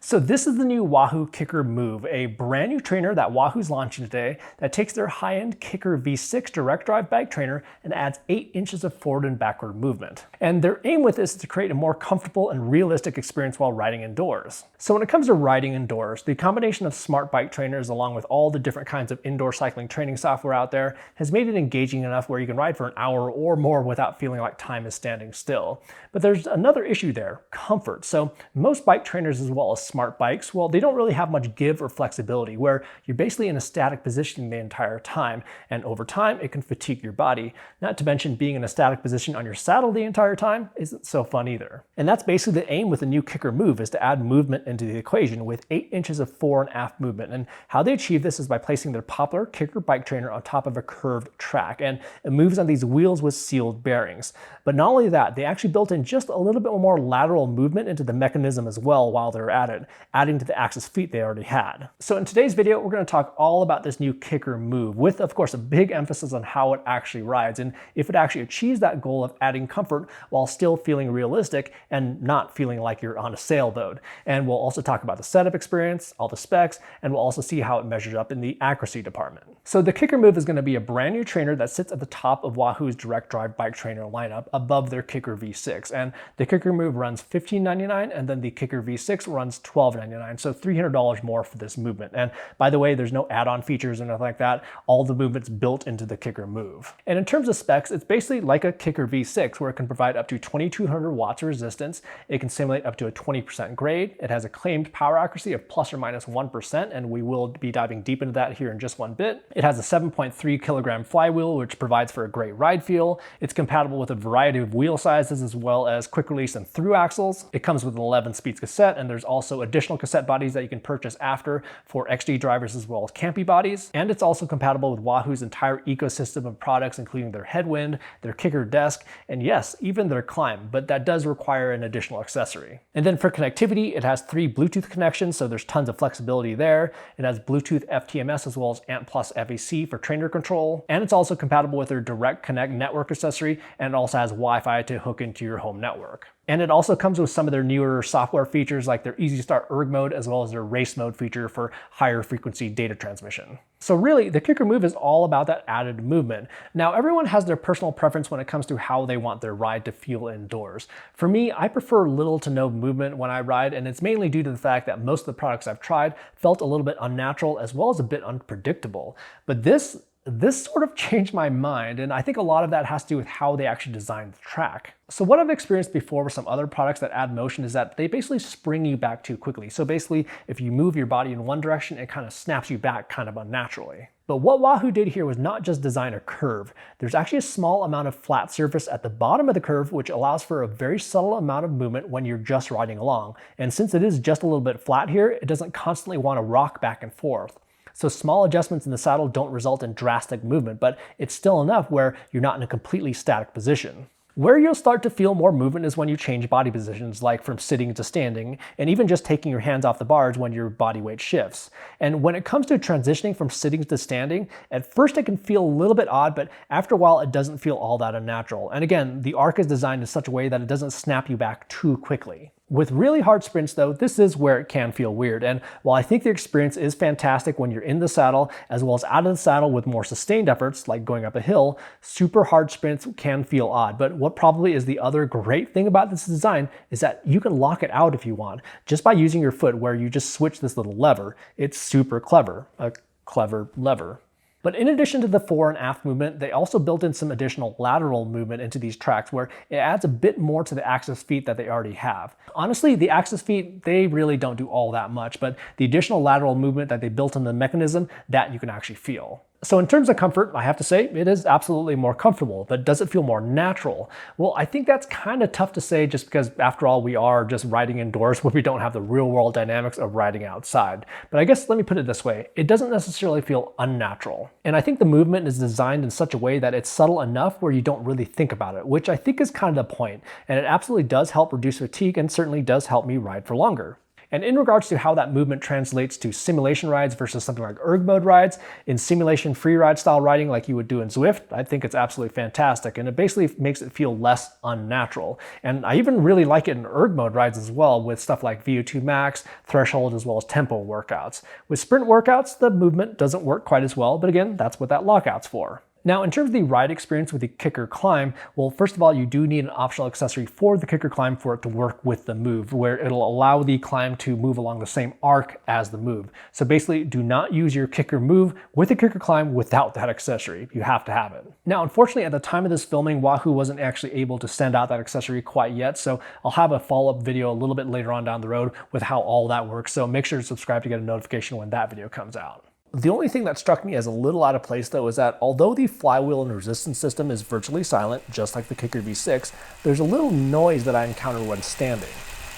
So this is the new Wahoo KICKR MOVE, a brand new trainer that Wahoo's launching today that takes their high-end KICKR V6 direct drive bike trainer and adds 8 inches of forward and backward movement. And their aim with this is to create a more comfortable and realistic experience while riding indoors. So when it comes to riding indoors, the combination of smart bike trainers along with all the different kinds of indoor cycling training software out there has made it engaging enough where you can ride for an hour or more without feeling like time is standing still. But there's another issue there, comfort. So most bike trainers as well as smart bikes, well, they don't really have much give or flexibility where you're basically in a static position the entire time. And over time, it can fatigue your body. Not to mention being in a static position on your saddle the entire time isn't so fun either. And that's basically the aim with the new KICKR MOVE is to add movement into the equation with 8 inches of fore and aft movement. And how they achieve this is by placing their popular KICKR bike trainer on top of a curved track. And it moves on these wheels with sealed bearings. But not only that, they actually built in just a little bit more lateral movement into the mechanism as well while they're at it, adding to the axis feet they already had. So in today's video, we're going to talk all about this new KICKR MOVE with, of course, a big emphasis on how it actually rides and if it actually achieves that goal of adding comfort while still feeling realistic and not feeling like you're on a sailboat. And we'll also talk about the setup experience, all the specs, and we'll also see how it measures up in the accuracy department. So the KICKR MOVE is going to be a brand new trainer that sits at the top of Wahoo's direct drive bike trainer lineup above their KICKR V6. And the KICKR MOVE runs $15.99 and then the KICKR V6 runs $12.99. So $300 more for this movement. And by the way, there's no add-on features or nothing like that. All the movement's built into the KICKR MOVE. And in terms of specs, it's basically like a KICKR V6 where it can provide up to 2200 watts of resistance. It can simulate up to a 20% grade. It has a claimed power accuracy of plus or minus 1%, and we will be diving deep into that here in just one bit. It has a 7.3 kilogram flywheel, which provides for a great ride feel. It's compatible with a variety of wheel sizes as well as quick release and through axles. It comes with an 11 speeds cassette, and there's also additional cassette bodies that you can purchase after for XD drivers as well as campy bodies. And it's also compatible with Wahoo's entire ecosystem of products, including their headwind, their KICKR desk, and yes, even their climb, but that does require an additional accessory. And then for connectivity, it has 3 Bluetooth connections, so there's tons of flexibility there. It has Bluetooth FTMS as well as ANT+ FEC for trainer control, and it's also compatible with their Direct Connect network accessory, and it also has Wi-Fi to hook into your home network. And it also comes with some of their newer software features like their Easy Start Erg mode as well as their race mode feature for higher frequency data transmission. So really, the KICKR MOVE is all about that added movement. Now, everyone has their personal preference when it comes to how they want their ride to feel indoors. For me, I prefer little to no movement when I ride, and it's mainly due to the fact that most of the products I've tried felt a little bit unnatural as well as a bit unpredictable. But this sort of changed my mind, and I think a lot of that has to do with how they actually designed the track. So what I've experienced before with some other products that add motion is that they basically spring you back too quickly. So basically, if you move your body in one direction, it kind of snaps you back kind of unnaturally. But what Wahoo did here was not just design a curve. There's actually a small amount of flat surface at the bottom of the curve, which allows for a very subtle amount of movement when you're just riding along. And since it is just a little bit flat here, it doesn't constantly want to rock back and forth. So small adjustments in the saddle don't result in drastic movement, but it's still enough where you're not in a completely static position. Where you'll start to feel more movement is when you change body positions, like from sitting to standing, and even just taking your hands off the bars when your body weight shifts. And when it comes to transitioning from sitting to standing, at first it can feel a little bit odd, but after a while it doesn't feel all that unnatural. And again, the arc is designed in such a way that it doesn't snap you back too quickly. With really hard sprints though, this is where it can feel weird, and while I think the experience is fantastic when you're in the saddle as well as out of the saddle with more sustained efforts like going up a hill, super hard sprints can feel odd. But what probably is the other great thing about this design is that you can lock it out if you want, just by using your foot where you just switch this little lever. It's super clever, a clever lever. But in addition to the fore and aft movement, they also built in some additional lateral movement into these tracks where it adds a bit more to the axis feet that they already have. Honestly, the axis feet, they really don't do all that much, but the additional lateral movement that they built in the mechanism, that you can actually feel. So in terms of comfort, I have to say it is absolutely more comfortable, but does it feel more natural? Well, I think that's kind of tough to say just because after all, we are just riding indoors where we don't have the real world dynamics of riding outside. But I guess let me put it this way, it doesn't necessarily feel unnatural. And I think the movement is designed in such a way that it's subtle enough where you don't really think about it, which I think is kind of the point. And it absolutely does help reduce fatigue and certainly does help me ride for longer. And in regards to how that movement translates to simulation rides versus something like erg mode rides, in simulation free ride style riding like you would do in Zwift, I think it's absolutely fantastic, and it basically makes it feel less unnatural. And I even really like it in erg mode rides as well, with stuff like VO2 max, threshold, as well as tempo workouts. With sprint workouts, the movement doesn't work quite as well, but again, that's what that lockout's for. Now, in terms of the ride experience with the KICKR Climb, well, first of all, you do need an optional accessory for the KICKR Climb for it to work with the move, where it'll allow the climb to move along the same arc as the move. So basically, do not use your KICKR Move with the KICKR Climb without that accessory. You have to have it. Now, unfortunately, at the time of this filming, Wahoo wasn't actually able to send out that accessory quite yet, so I'll have a follow-up video a little bit later on down the road with how all that works, so make sure to subscribe to get a notification when that video comes out. The only thing that struck me as a little out of place though is that although the flywheel and resistance system is virtually silent, just like the KICKR V6, there's a little noise that I encounter when standing.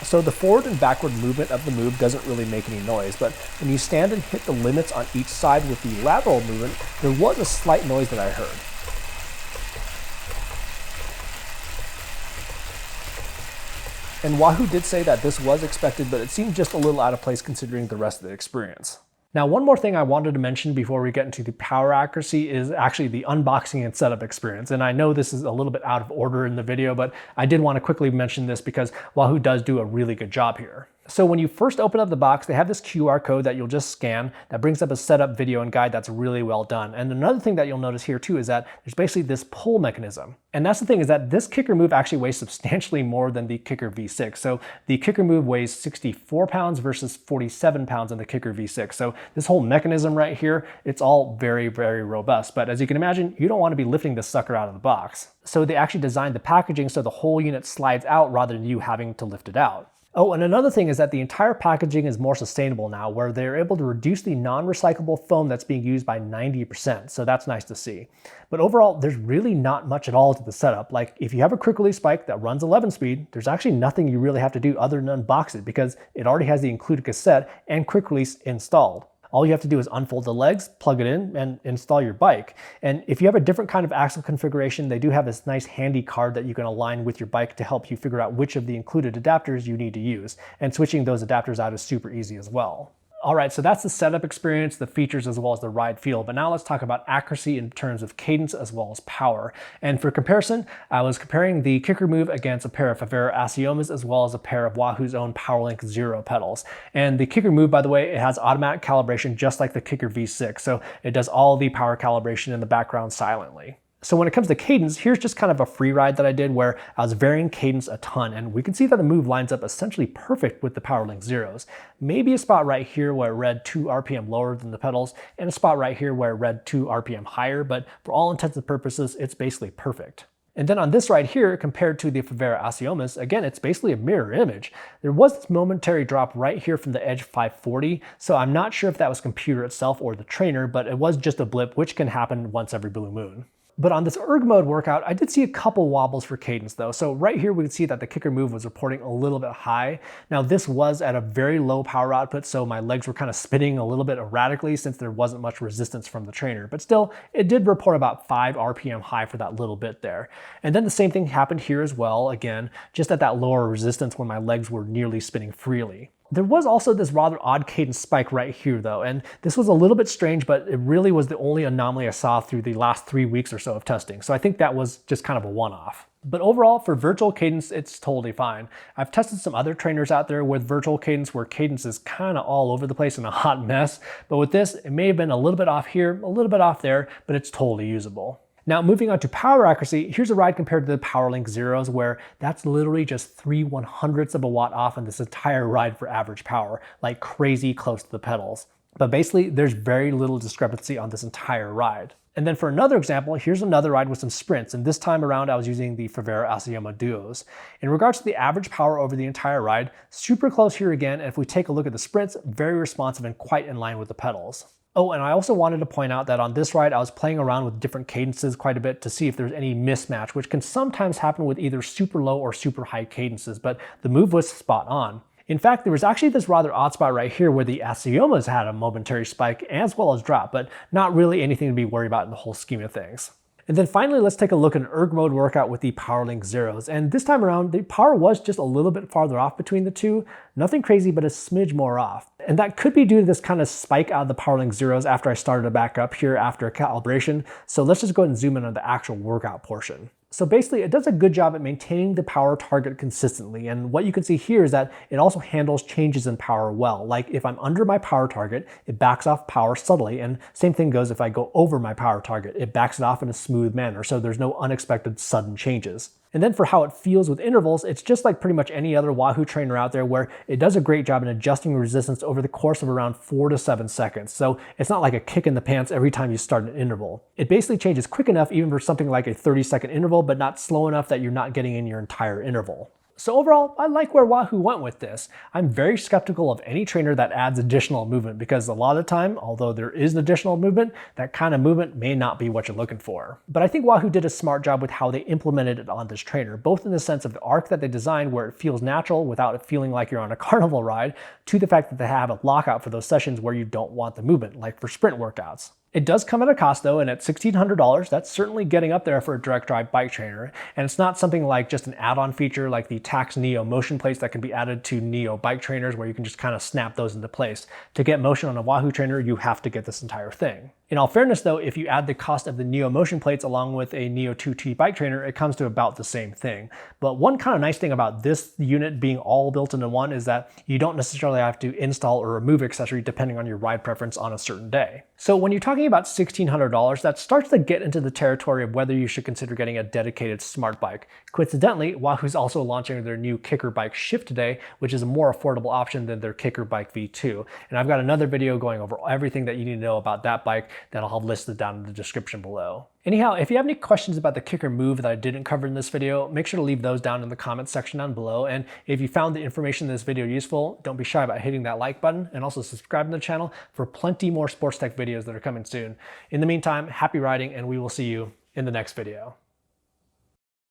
So the forward and backward movement of the move doesn't really make any noise, but when you stand and hit the limits on each side with the lateral movement, there was a slight noise that I heard. And Wahoo did say that this was expected, but it seemed just a little out of place considering the rest of the experience. Now, one more thing I wanted to mention before we get into the power accuracy is actually the unboxing and setup experience. And I know this is a little bit out of order in the video, but I did want to quickly mention this because Wahoo does do a really good job here. So when you first open up the box, they have this QR code that you'll just scan that brings up a setup video and guide that's really well done. And another thing that you'll notice here too is that there's basically this pull mechanism. And that's the thing, is that this KICKR Move actually weighs substantially more than the KICKR V6. So the KICKR Move weighs 64 pounds versus 47 pounds in the KICKR V6. So this whole mechanism right here, it's all very, very robust. But as you can imagine, you don't want to be lifting this sucker out of the box. So they actually designed the packaging so the whole unit slides out rather than you having to lift it out. Oh, and another thing is that the entire packaging is more sustainable now, where they're able to reduce the non-recyclable foam that's being used by 90%, so that's nice to see. But overall, there's really not much at all to the setup. Like, if you have a quick release bike that runs 11 speed, there's actually nothing you really have to do other than unbox it, because it already has the included cassette and quick release installed. All you have to do is unfold the legs, plug it in, and install your bike. And if you have a different kind of axle configuration, they do have this nice handy card that you can align with your bike to help you figure out which of the included adapters you need to use. And switching those adapters out is super easy as well. All right, so that's the setup experience, the features, as well as the ride feel. But now let's talk about accuracy in terms of cadence as well as power. And for comparison, I was comparing the KICKR Move against a pair of Favera Asiomas as well as a pair of Wahoo's own PowerLink Zero pedals. And the KICKR Move, by the way, it has automatic calibration just like the KICKR V6. So it does all the power calibration in the background silently. So when it comes to cadence, here's just kind of a free ride that I did where I was varying cadence a ton, and we can see that the move lines up essentially perfect with the PowerLink Zeros. Maybe a spot right here where it read 2 RPM lower than the pedals, and a spot right here where it read 2 RPM higher, but for all intents and purposes, it's basically perfect. And then on this ride here, compared to the Favera Asiomas, again, it's basically a mirror image. There was this momentary drop right here from the Edge 540, so I'm not sure if that was computer itself or the trainer, but it was just a blip, which can happen once every blue moon. But on this erg mode workout, I did see a couple wobbles for cadence though. So right here we can see that the KICKR Move was reporting a little bit high. Now this was at a very low power output, so my legs were kind of spinning a little bit erratically since there wasn't much resistance from the trainer. But still, it did report about 5 RPM high for that little bit there. And then the same thing happened here as well, again, just at that lower resistance when my legs were nearly spinning freely. There was also this rather odd cadence spike right here though, and this was a little bit strange, but it really was the only anomaly I saw through the last 3 weeks or so of testing. So I think that was just kind of a one-off. But overall, for virtual cadence, it's totally fine. I've tested some other trainers out there with virtual cadence where cadence is kind of all over the place and a hot mess. But with this, it may have been a little bit off here, a little bit off there, but it's totally usable. Now moving on to power accuracy, here's a ride compared to the PowerLink Zeros where that's literally just 3/100ths of a watt off on this entire ride for average power, like crazy close to the pedals. But basically there's very little discrepancy on this entire ride. And then for another example, here's another ride with some sprints, and this time around I was using the Favera Asioma Duos. In regards to the average power over the entire ride, super close here again, and if we take a look at the sprints, very responsive and quite in line with the pedals. Oh, and I also wanted to point out that on this ride, I was playing around with different cadences quite a bit to see if there's any mismatch, which can sometimes happen with either super low or super high cadences, but the move was spot on. In fact, there was actually this rather odd spot right here where the Asiomas had a momentary spike as well as drop, but not really anything to be worried about in the whole scheme of things. And then finally, let's take a look at an erg mode workout with the PowerLink Zeros. And this time around, the power was just a little bit farther off between the two. Nothing crazy, but a smidge more off. And that could be due to this kind of spike out of the PowerLink Zeros after I started to back up here after calibration. So let's just go ahead and zoom in on the actual workout portion. So basically, it does a good job at maintaining the power target consistently. And what you can see here is that it also handles changes in power well. Like if I'm under my power target, it backs off power subtly. And same thing goes if I go over my power target, it backs it off in a smooth manner. So there's no unexpected sudden changes. And then for how it feels with intervals, it's just like pretty much any other Wahoo trainer out there where it does a great job in adjusting resistance over the course of around 4 to 7 seconds. So it's not like a kick in the pants every time you start an interval. It basically changes quick enough even for something like a 30-second interval, but not slow enough that you're not getting in your entire interval. So overall, I like where Wahoo went with this. I'm very skeptical of any trainer that adds additional movement because a lot of the time, although there is an additional movement, that kind of movement may not be what you're looking for. But I think Wahoo did a smart job with how they implemented it on this trainer, both in the sense of the arc that they designed where it feels natural without it feeling like you're on a carnival ride, to the fact that they have a lockout for those sessions where you don't want the movement, like for sprint workouts. It does come at a cost though, and at $1,600, that's certainly getting up there for a direct drive bike trainer. And it's not something like just an add-on feature like the Tacx Neo motion plates that can be added to Neo bike trainers where you can just kind of snap those into place. To get motion on a Wahoo trainer, you have to get this entire thing. In all fairness though, if you add the cost of the Neo motion plates along with a Neo 2T bike trainer, it comes to about the same thing. But one kind of nice thing about this unit being all built into one is that you don't necessarily have to install or remove accessory depending on your ride preference on a certain day. So when you're talking about $1,600, that starts to get into the territory of whether you should consider getting a dedicated smart bike. Coincidentally, Wahoo's also launching their new KICKR bike Shift today, which is a more affordable option than their KICKR bike V2. And I've got another video going over everything that you need to know about that bike that I'll have listed down in the description below. Anyhow, if you have any questions about the KICKR Move that I didn't cover in this video, make sure to leave those down in the comments section down below. And if you found the information in this video useful, don't be shy about hitting that like button and also subscribing to the channel for plenty more sports tech videos that are coming soon. In the meantime, happy riding, and we will see you in the next video.